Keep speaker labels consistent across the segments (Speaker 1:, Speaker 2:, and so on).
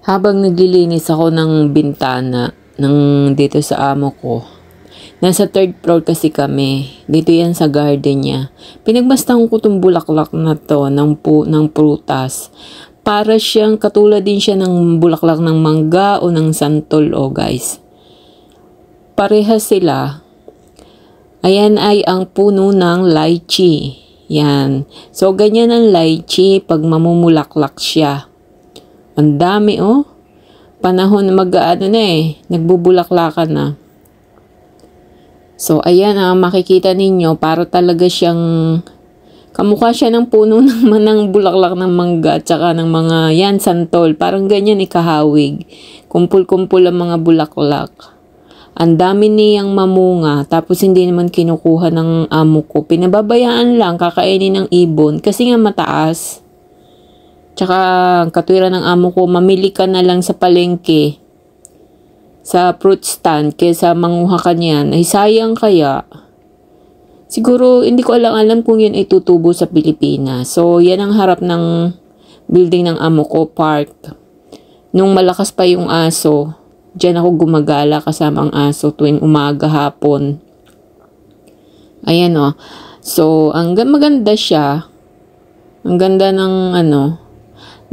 Speaker 1: Habang naglilinis ako ng bintana dito sa amo ko, nasa third floor kasi kami. Dito yan sa garden niya. Pinagmasdan ko itong bulaklak na to ng prutas. Para siyang katulad din siya ng bulaklak ng mangga o ng santol guys. Parehas sila. Ayan ay ang puno ng lychee. Yan. So ganyan ang lychee pag mamumulaklak siya. Ang dami Panahon na nagbubulaklakan na. So ayan makikita ninyo, para talaga siyang kamukha siya ng puno ng bulaklak ng mangga at saka ng mga santol. Parang ganyan kahawig. Kumpul-kumpul ang mga bulaklak. Ang dami niyang mamunga, tapos hindi naman kinukuha ng amo ko. Pinababayaan lang, kakainin ng ibon kasi nga mataas. Tsaka katwiran ng amo ko, mamili ka na lang sa palengke, sa fruit stand, kaysa manguha ka niyan. Ay sayang kaya. Siguro hindi ko alam kung yun ay tutubo sa Pilipinas. So yan ang harap ng building ng amo ko, park. Nung malakas pa yung aso, diyan ako gumagala kasama ang aso tuwing umaga, hapon. Ayan So maganda siya. Ang ganda ng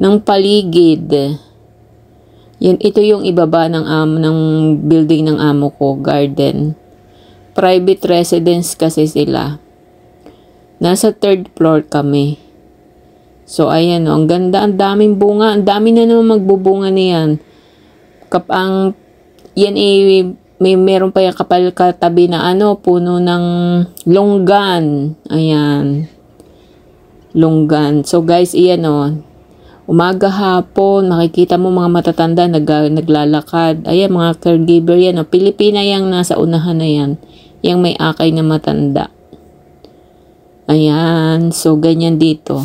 Speaker 1: ng paligid. Ito yung ibaba ng building ng amo ko, garden. Private residence kasi sila. Nasa third floor kami. So ayan ang ganda, ang daming bunga, ang dami na naman magbubunga niyan. Meron pa yung kapal katabi na puno ng longgan. Ayan. Longgan. So guys, iyan umaga, hapon, makikita mo mga matatanda naglalakad. Ayan, mga caregiver yan. Pilipina yang nasa unahan na yan. Yang may akay na matanda. Ayan, so ganyan dito.